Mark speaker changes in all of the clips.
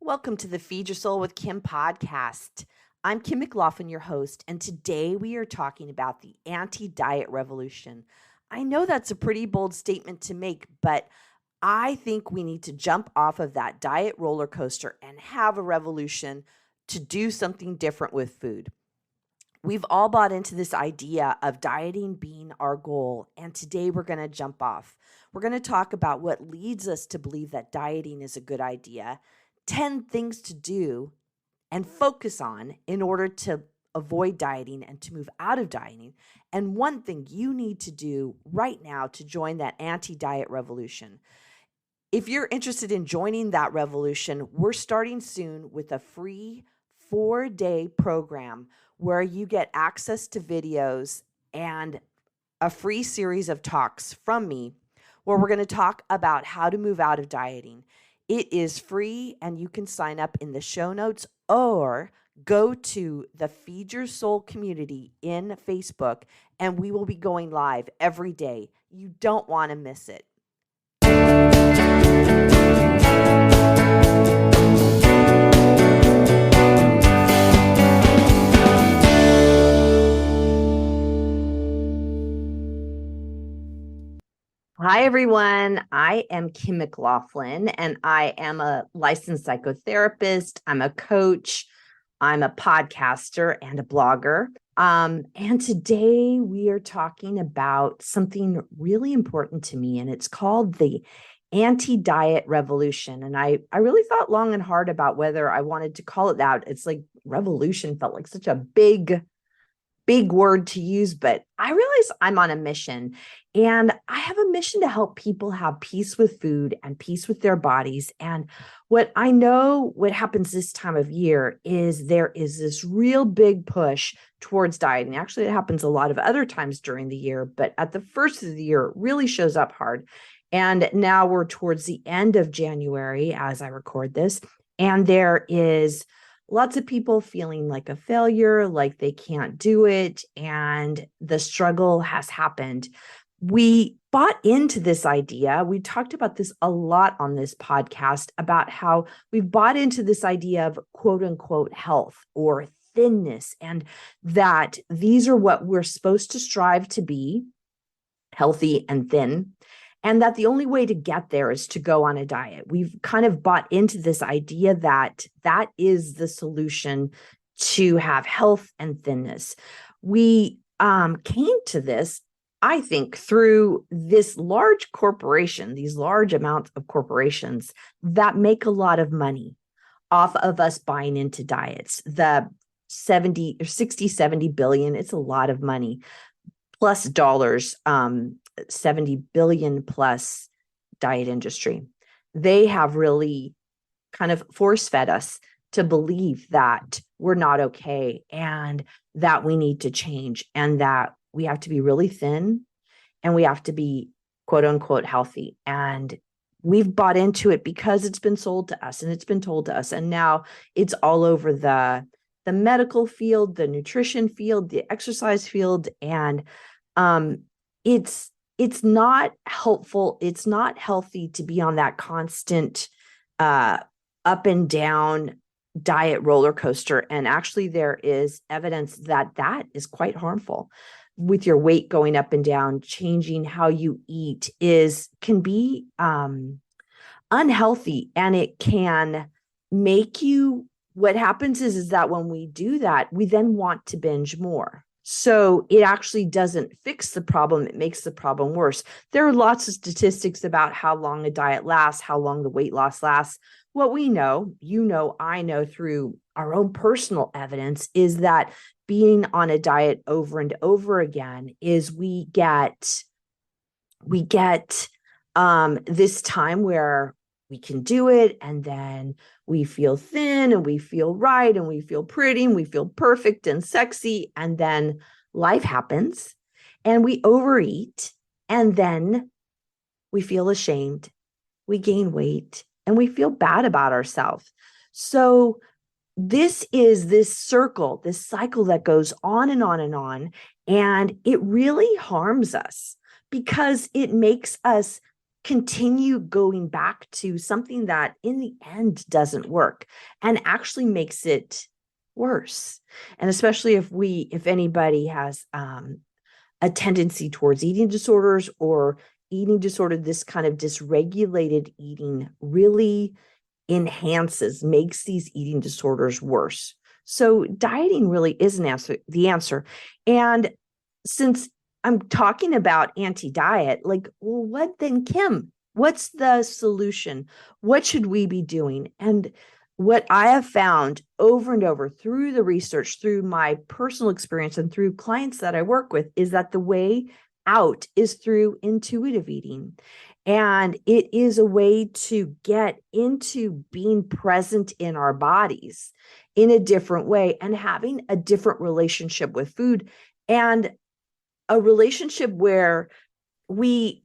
Speaker 1: Welcome to the Feed Your Soul with Kim podcast. I'm Kim McLaughlin, your host, and today we are talking about the anti-diet revolution. I know that's a pretty bold statement to make, but I think we need to jump off of that diet roller coaster and have a revolution to do something different with food. We've all bought into this idea of dieting being our goal, and today we're going to jump off. We're going to talk about what leads us to believe that dieting is a good idea, 10 things to do and focus on in order to avoid dieting and to move out of dieting, and one thing you need to do right now to join that anti-diet revolution. If you're interested in joining that revolution, we're starting soon with a free 4-day program where you get access to videos and a free series of talks from me where we're going to talk about how to move out of dieting. It is free and you can sign up in the show notes or go to the Feed Your Soul community in Facebook, and we will be going live every day. You don't want to miss it. Hi, everyone. I am Kim McLaughlin, and I am a licensed psychotherapist. I'm a coach. I'm a podcaster and a blogger. And today we are talking about something really important to me, and it's called the anti-diet revolution. And I really thought long and hard about whether I wanted to call it that. It's like revolution felt like such a big word to use, but I realize I'm on a mission, and I have a mission to help people have peace with food and peace with their bodies. And what I know what happens this time of year is there is this real big push towards dieting. Actually, it happens a lot of other times during the year, but at the first of the year, it really shows up hard. And now we're towards the end of January as I record this, and there is lots of people feeling like a failure, like they can't do it, and the struggle has happened. We bought into this idea. We talked about this a lot on this podcast about how we've bought into this idea of quote unquote health or thinness, and that these are what we're supposed to strive to be, healthy and thin. And that the only way to get there is to go on a diet. We've kind of bought into this idea that that is the solution to have health and thinness. We came to this, I think, through this large corporation, these large amounts of corporations that make a lot of money off of us buying into diets. The 70 or 60, 70 billion, it's a lot of money, plus dollars, 70 billion plus diet industry. They have really kind of force fed us to believe that we're not okay and that we need to change and that we have to be really thin and we have to be quote unquote healthy. And we've bought into it because it's been sold to us and it's been told to us. And now it's all over the medical field, the nutrition field, the exercise field. And it's not helpful. It's not healthy to be on that constant up and down diet roller coaster. And actually, there is evidence that that is quite harmful. With your weight going up and down, changing how you eat can be unhealthy, and it can make you. What happens is that when we do that, we then want to binge more. So it actually doesn't fix the problem. It makes the problem worse. There are lots of statistics about how long a diet lasts, how long the weight loss lasts. What we know, I know through our own personal evidence is that being on a diet over and over again is we get this time where we can do it, and then we feel thin and we feel right and we feel pretty and we feel perfect and sexy, and then life happens and we overeat, and then we feel ashamed, we gain weight, and we feel bad about ourselves. So this is this cycle that goes on and on and on, and it really harms us because it makes us continue going back to something that in the end doesn't work and actually makes it worse. And especially if anybody has a tendency towards eating disorders or eating disorder, this kind of dysregulated eating really makes these eating disorders worse. So dieting really is the answer. And since I'm talking about anti-diet, like, well, what then, Kim? What's the solution? What should we be doing? And what I have found over and over through the research, through my personal experience, and through clients that I work with is that the way out is through intuitive eating. And it is a way to get into being present in our bodies in a different way and having a different relationship with food, and a relationship where we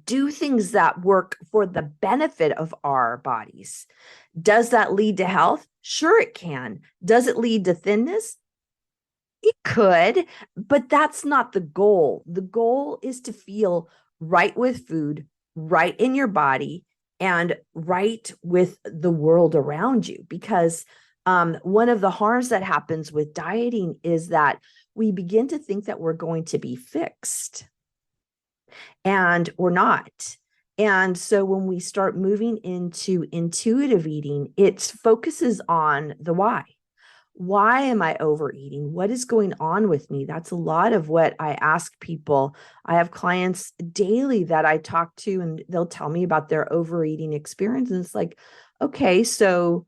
Speaker 1: do things that work for the benefit of our bodies. Does that lead to health? Sure, it can. Does it lead to thinness? It could, but that's not the goal. The goal is to feel right with food, right in your body, and right with the world around you. Because one of the harms that happens with dieting is that we begin to think that we're going to be fixed, and we're not. And so when we start moving into intuitive eating, it focuses on the why. Why am I overeating? What is going on with me? That's a lot of what I ask people. I have clients daily that I talk to, and they'll tell me about their overeating experience. And it's like, okay, so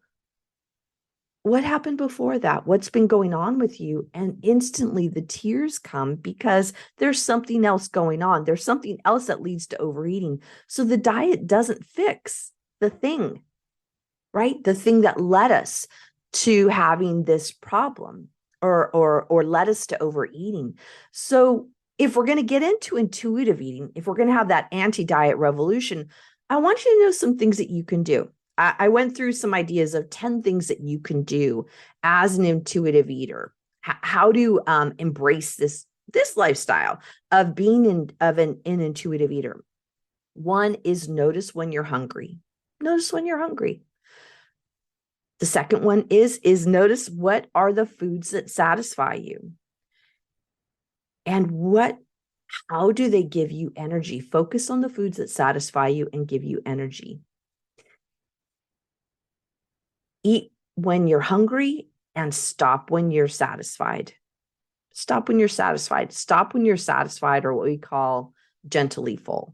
Speaker 1: what happened before that? What's been going on with you? And instantly the tears come because there's something else going on. There's something else that leads to overeating. So the diet doesn't fix the thing, right? The thing that led us to having this problem or led us to overeating. So if we're going to get into intuitive eating, if we're going to have that anti-diet revolution, I want you to know some things that you can do. I went through some ideas of 10 things that you can do as an intuitive eater, how to embrace this lifestyle of being an intuitive eater. One is notice when you're hungry. Notice when you're hungry. The second one is notice what are the foods that satisfy you, and how do they give you energy? Focus on the foods that satisfy you and give you energy. Eat when you're hungry and stop when you're satisfied. Stop when you're satisfied. Stop when you're satisfied, or what we call gently full.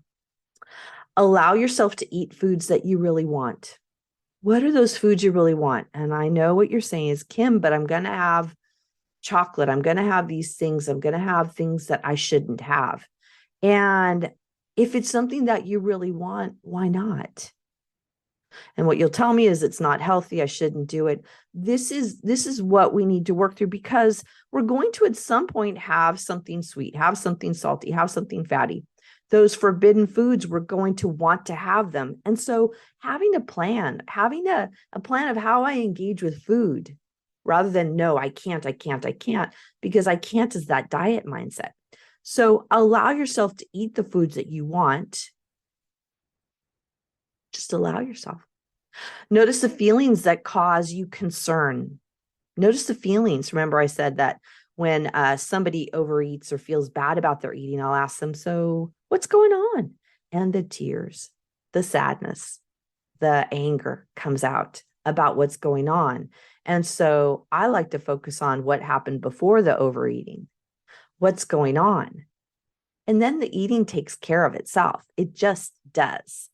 Speaker 1: Allow yourself to eat foods that you really want. What are those foods you really want? And I know what you're saying is, Kim, but I'm going to have chocolate. I'm going to have these things. I'm going to have things that I shouldn't have. And if it's something that you really want, why not? And what you'll tell me is it's not healthy. I shouldn't do it. This is what we need to work through, because we're going to at some point have something sweet, have something salty, have something fatty. Those forbidden foods, we're going to want to have them. And so having a plan of how I engage with food, rather than no, I can't, because I can't is that diet mindset. So allow yourself to eat the foods that you want. Just allow yourself. Notice the feelings that cause you concern. Notice the feelings. Remember, I said that when somebody overeats or feels bad about their eating, I'll ask them, so what's going on? And the tears, the sadness, the anger comes out about what's going on. And so I like to focus on what happened before the overeating, what's going on. And then the eating takes care of itself. It just does.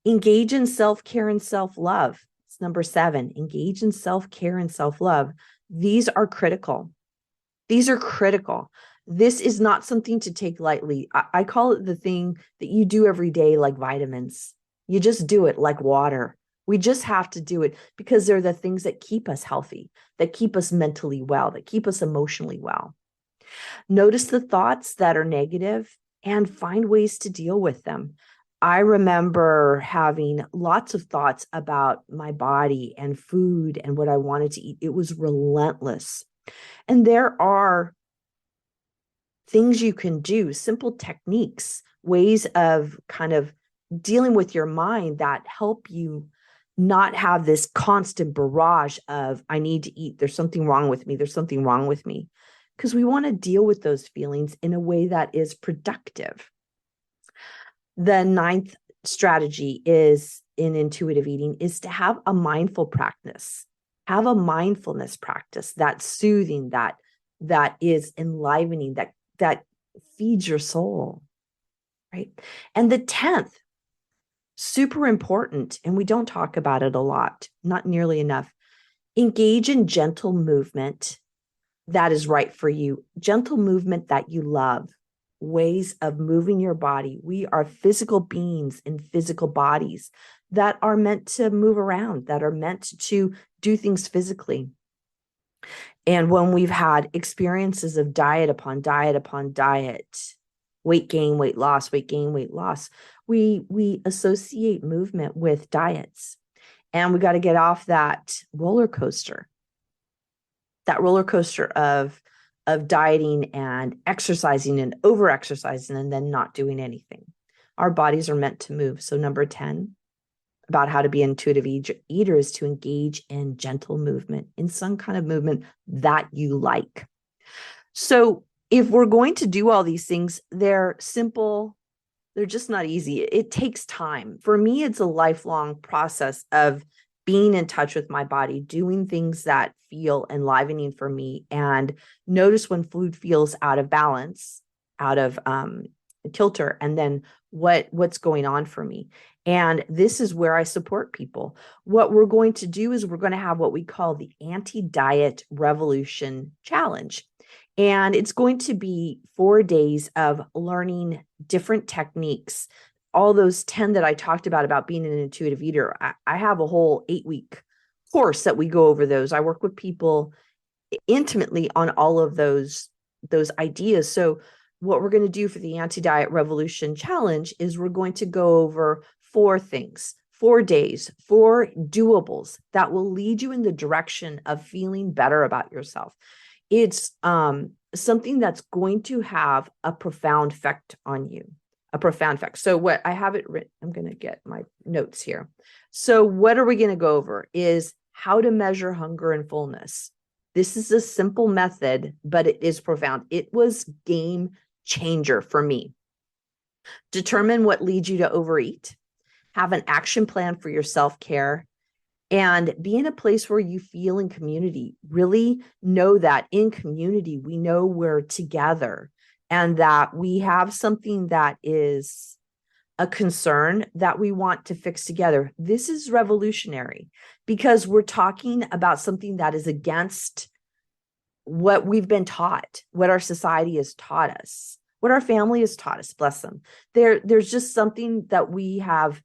Speaker 1: Engage in self-care and self-love. It's number 7. Engage in self-care and self-love. These are critical. These are critical. This is not something to take lightly. I call it the thing that you do every day, like vitamins. You just do it like water. We just have to do it because they're the things that keep us healthy, that keep us mentally well, that keep us emotionally well. Notice the thoughts that are negative and find ways to deal with them. I remember having lots of thoughts about my body and food and what I wanted to eat. It was relentless. And there are things you can do, simple techniques, ways of kind of dealing with your mind that help you not have this constant barrage of, I need to eat. There's something wrong with me. There's something wrong with me. Because we want to deal with those feelings in a way that is productive. The ninth strategy is in intuitive eating is to have a mindful practice, have a mindfulness practice that's soothing, that is enlivening, that feeds your soul, right? And the 10th, super important, and we don't talk about it a lot, not nearly enough. Engage in gentle movement that is right for you, gentle movement that you love, ways of moving your body. We are physical beings in physical bodies that are meant to move around, that are meant to do things physically. And when we've had experiences of diet upon diet upon diet, weight gain, weight loss, weight gain, weight loss, we associate movement with diets. And we got to get off that roller coaster of dieting and exercising and over exercising and then not doing anything. Our bodies are meant to move. So number 10 about how to be an intuitive eater is to engage in gentle movement, in some kind of movement that you like. So if we're going to do all these things, they're simple, they're just not easy. It takes time. For me, it's a lifelong process of being in touch with my body, doing things that feel enlivening for me, and notice when food feels out of balance, out of kilter, and then what's going on for me. And this is where I support people. What we're going to do is we're going to have what we call the Anti-Diet Revolution Challenge. And it's going to be 4 days of learning different techniques. All those 10 that I talked about being an intuitive eater, I have a whole 8-week course that we go over those. I work with people intimately on all of those ideas. So what we're going to do for the Anti-Diet Revolution Challenge is we're going to go over 4 things, 4 days, 4 doables that will lead you in the direction of feeling better about yourself. It's something that's going to have a profound effect on you, a profound effect. So what I have it written, I'm going to get my notes here. So what are we going to go over is how to measure hunger and fullness. This is a simple method, but it is profound. It was game changer for me. Determine what leads you to overeat. Have an action plan for your self-care, and be in a place where you feel in community. Really know that in community, we know we're together and that we have something that is a concern that we want to fix together. This is revolutionary because we're talking about something that is against what we've been taught, what our society has taught us, what our family has taught us, bless them. There's just something that we have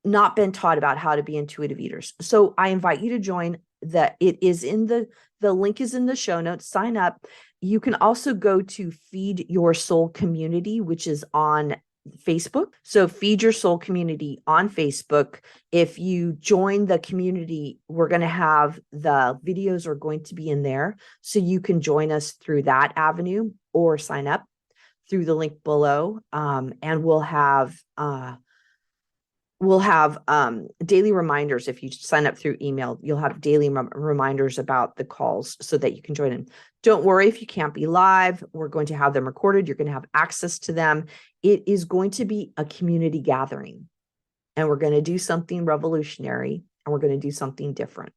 Speaker 1: not been taught about how to be intuitive eaters. So I invite you to join. It is in the link is in the show notes. Sign up. You can also go to Feed Your Soul Community, which is on Facebook. So Feed Your Soul Community on Facebook. If you join the community, we're going to have the videos are going to be in there. So you can join us through that avenue or sign up through the link below. And we'll have daily reminders. If you sign up through email, you'll have daily reminders about the calls so that you can join in. Don't worry if you can't be live. We're going to have them recorded. You're going to have access to them. It is going to be a community gathering, and we're going to do something revolutionary, and we're going to do something different.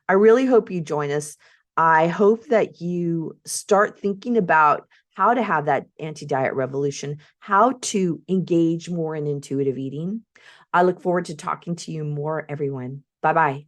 Speaker 1: I really hope you join us. I hope that you start thinking about how to have that anti-diet revolution, how to engage more in intuitive eating. I look forward to talking to you more, everyone. Bye-bye.